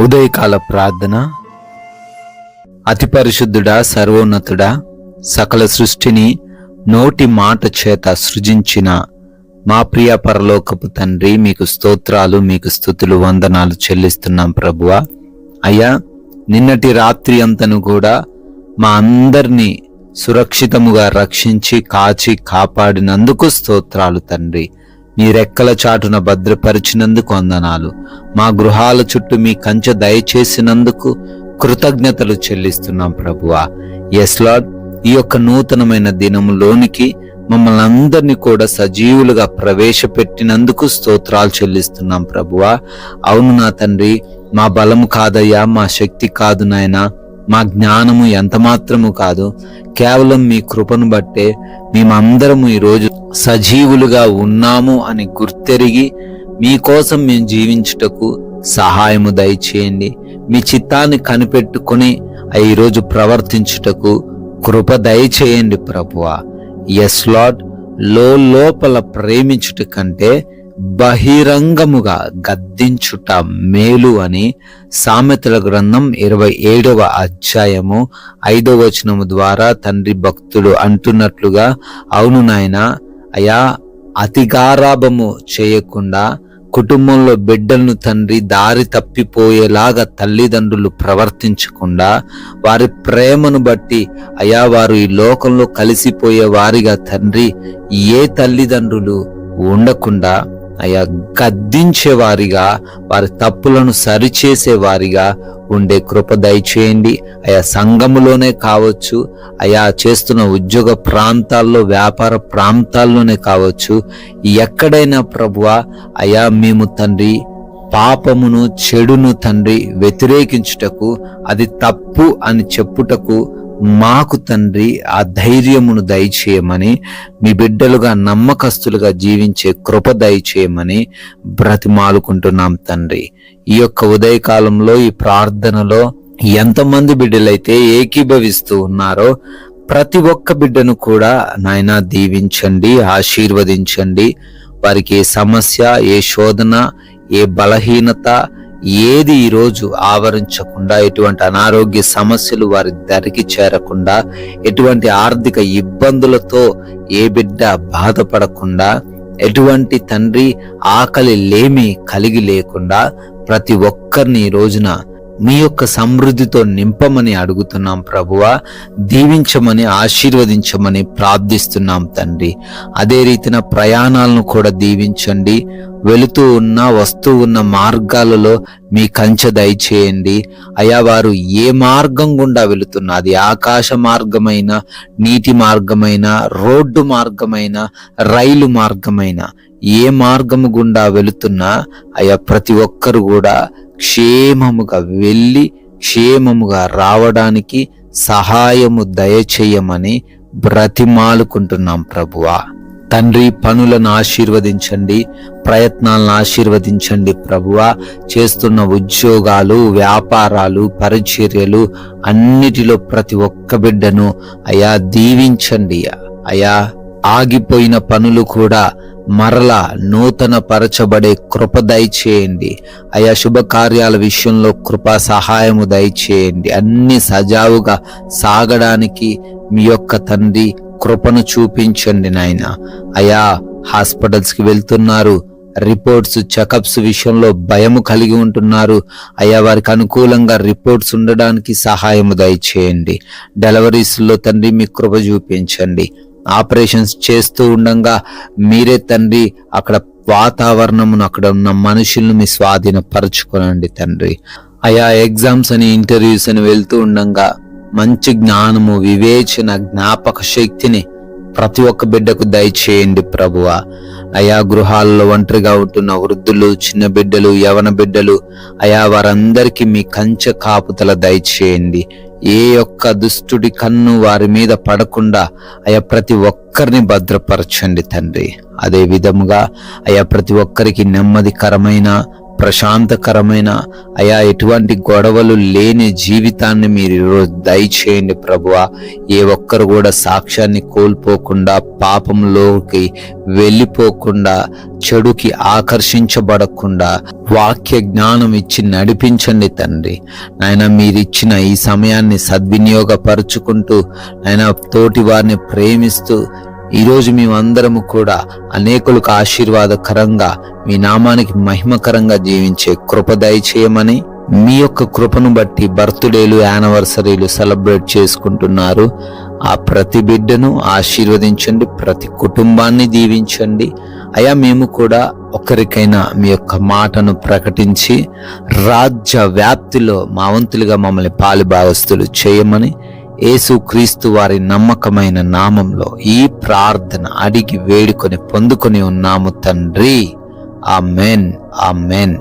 ఉదయకాల ప్రార్థన. అతి పరిశుద్ధుడా, సర్వోన్నతుడా, సకల సృష్టిని నోటి మాట చేత సృజించిన మా ప్రియ పరలోకపు తండ్రి, మీకు స్తోత్రాలు, మీకు స్తుతులు, వందనాలు చెల్లిస్తున్నాం ప్రభువా. అయ్యా, నిన్నటి రాత్రి అంతను కూడా మా అందరినీ సురక్షితముగా రక్షించి కాచి కాపాడినందుకు స్తోత్రాలు తండ్రి. మీ రెక్కల చాటున భద్రపరిచినందుకు వందనాలు. మా గృహాల చుట్టూ మీ కంచె దయచేసినందుకు కృతజ్ఞతలు చెల్లిస్తున్నాం ప్రభువా. ఎస్ లార్డ్, ఈ యొక్క నూతనమైన దినములోనికి మమ్మల్ని అందరినీ కూడా సజీవులుగా ప్రవేశపెట్టినందుకు స్తోత్రాలు చెల్లిస్తున్నాం ప్రభువా. అవును నా తండ్రి, మా బలము కాదయ్యా, మా శక్తి కాదు నాయనా, మా జ్ఞానము ఎంత మాత్రము కాదు, కేవలం మీ కృపను బట్టే మేమందరము ఈరోజు సజీవులుగా ఉన్నాము అని గుర్తెరిగి మీకోసం మేము జీవించుటకు సహాయము దయచేయండి. మీ చిత్తాన్ని కనిపెట్టుకొని ఈరోజు ప్రవర్తించుటకు కృప దయచేయండి ప్రభువా. ఎస్ లార్డ్, లోపల ప్రేమించుట కంటే బహిరంగముగా గద్దించుట మేలు అని సామెతల గ్రంథం 27వ అధ్యాయము 5వ వచనము ద్వారా తండ్రి భక్తుడు అంటున్నట్లుగా, అవును నాయనా, అయా, అతిగారాభము చేయకుండా కుటుంబంలో బిడ్డలను తండ్రి దారి తప్పిపోయేలాగా తల్లిదండ్రులు ప్రవర్తించకుండా వారి ప్రేమను బట్టి అయా వారు ఈ లోకంలో కలిసిపోయే వారిగా తండ్రి ఏ తల్లిదండ్రులు ఉండకుండా అయా గద్దించేవారిగా, వారి తప్పులను సరిచేసేవారిగా ఉండే కృప దయచేయండి. అయా సంఘములోనే కావచ్చు, అయా చేస్తున్న ఉద్యోగ ప్రాంతాల్లో, వ్యాపార ప్రాంతాల్లోనే కావచ్చు, ఎక్కడైనా ప్రభువా, అయా మేము తండ్రి పాపమును చెడును తండ్రి వ్యతిరేకించుటకు, అది తప్పు అని చెప్పుటకు మాకు తండ్రి ఆ ధైర్యమును దయచేయమని, మీ బిడ్డలుగా నమ్మకస్తులుగా జీవించే కృప దయచేయమని బ్రతిమాలుకుంటున్నాం తండ్రి. ఈ యొక్క ఉదయకాలంలో ఈ ప్రార్థనలో ఎంతమంది బిడ్డలైతే ఏకీభవిస్తూ ఉన్నారో ప్రతి ఒక్క బిడ్డను కూడా నాయనా దీవించండి, ఆశీర్వదించండి. వారికి ఏ సమస్య, ఏ శోధన, ఏ బలహీనత ఏది ఈరోజు ఆవరించకుండా, ఎటువంటి అనారోగ్య సమస్యలు వారి దరికి చేరకుండా, ఎటువంటి ఆర్థిక ఇబ్బందులతో ఏ బిడ్డ బాధపడకుండా, ఎటువంటి తండ్రి ఆకలి లేమి కలిగి లేకుండా ప్రతి ఒక్కరిని ఈ రోజున మీ యొక్క సమృద్ధితో నింపమని అడుగుతున్నాం ప్రభువా. దీవించమని, ఆశీర్వదించమని ప్రార్థిస్తున్నాం తండ్రి. అదే రీతిన ప్రయాణాలను కూడా దీవించండి. వెళుతూ ఉన్న, వస్తూ ఉన్న మార్గాలలో మీ కంచె దయచేయండి. అయా వారు ఏ మార్గం గుండా వెళుతున్నా, అది ఆకాశ మార్గమైన, నీటి మార్గమైన, రోడ్డు మార్గమైన, రైలు మార్గమైన, ఏ మార్గము గుండా వెళుతున్నా అయా ప్రతి ఒక్కరు కూడా క్షేమముగా వెళ్ళి క్షేమముగా రావడానికి సహాయము దయచేయమని బ్రతిమాలుకుంటున్నాం ప్రభువా. తండ్రి, పనులను ఆశీర్వదించండి, ప్రయత్నాలను ఆశీర్వదించండి ప్రభువా. చేస్తున్న ఉద్యోగాలు, వ్యాపారాలు, పరిచర్యలు అన్నిటిలో ప్రతి ఒక్క బిడ్డను అయా దీవించండి. అయా ఆగిపోయిన పనులు కూడా మరలా నూతన పరచబడే కృప దయచేయండి. అయా శుభకార్యాల విషయంలో కృపా సహాయము దయచేయండి. అన్ని సజావుగా సాగడానికి మీ యొక్క తండ్రి కృపను చూపించండి నాయన. అయా హాస్పిటల్స్ కి వెళ్తున్నారు, రిపోర్ట్స్, చెకప్స్ విషయంలో భయము కలిగి ఉంటున్నారు. అయా వారికి అనుకూలంగా రిపోర్ట్స్ ఉండడానికి సహాయము దయచేయండి. డెలివరీస్ లో తండ్రి మీ కృప చూపించండి. ఆపరేషన్స్ చేస్తూ ఉండగా మీరే తండ్రి అక్కడ వాతావరణమును, అక్కడ ఉన్న మనుషులను మీ స్వాధీనపరచుకోనండి తండ్రి. అయా ఎగ్జామ్స్ అని, ఇంటర్వ్యూస్ అని వెళ్తూ ఉండగా మంచి జ్ఞానము, వివేచన, జ్ఞాపక శక్తిని ప్రతి ఒక్క బిడ్డకు దయచేయండి ప్రభువా. అయా గృహాల్లో ఒంటరిగా ఉంటున్న వృద్ధులు, చిన్న బిడ్డలు, యవన బిడ్డలు, అయా వారందరికీ మీ కంచె కాపుదల దయచేయండి. ఏ ఒక్క దుష్టుడి కన్ను వారి మీద పడకుండా అయా ప్రతి ఒక్కరిని భద్రపరచండి తండ్రి. అదే విధముగా అయా ప్రతి ఒక్కరికి నెమ్మదికరమైన ప్రశాంతకరమైన అయా ఎటువంటి గొడవలు లేని జీవితాన్ని మీరు ఈరోజు దయచేయండి ప్రభువా. ఏ ఒక్కరు కూడా సాక్ష్యాన్ని కోల్పోకుండా, పాపంలోకి వెళ్ళిపోకుండా, చెడుకి ఆకర్షించబడకుండా వాక్య జ్ఞానం ఇచ్చి నడిపించండి తండ్రి. నాయన మీరిచ్చిన ఈ సమయాన్ని సద్వినియోగపరుచుకుంటూ, నాయన తోటి వారిని ప్రేమిస్తూ, ఈరోజు మేమందరము కూడా అనేకులకు ఆశీర్వాదకరంగా, మీ నామానికి మహిమకరంగా జీవించే కృప దయచేయమని, మీ యొక్క కృపను బట్టి బర్త్డేలు, యానివర్సరీలు సెలబ్రేట్ చేసుకుంటున్నారు. ఆ ప్రతి బిడ్డను ఆశీర్వదించండి, ప్రతి కుటుంబాన్ని దీవించండి. అయా మేము కూడా ఒకరికైనా మీ యొక్క మాటను ప్రకటించి రాజ్య వ్యాప్తిలో మా వంతులుగా మమ్మల్ని పాలిభాగస్తులు చేయమని యేసుక్రీస్తు వారి నమ్మకమైన నామంలో ఈ ప్రార్థన అడిగి వేడుకొని పొందుకొని ఉన్నాము తండ్రి. Amen, amen.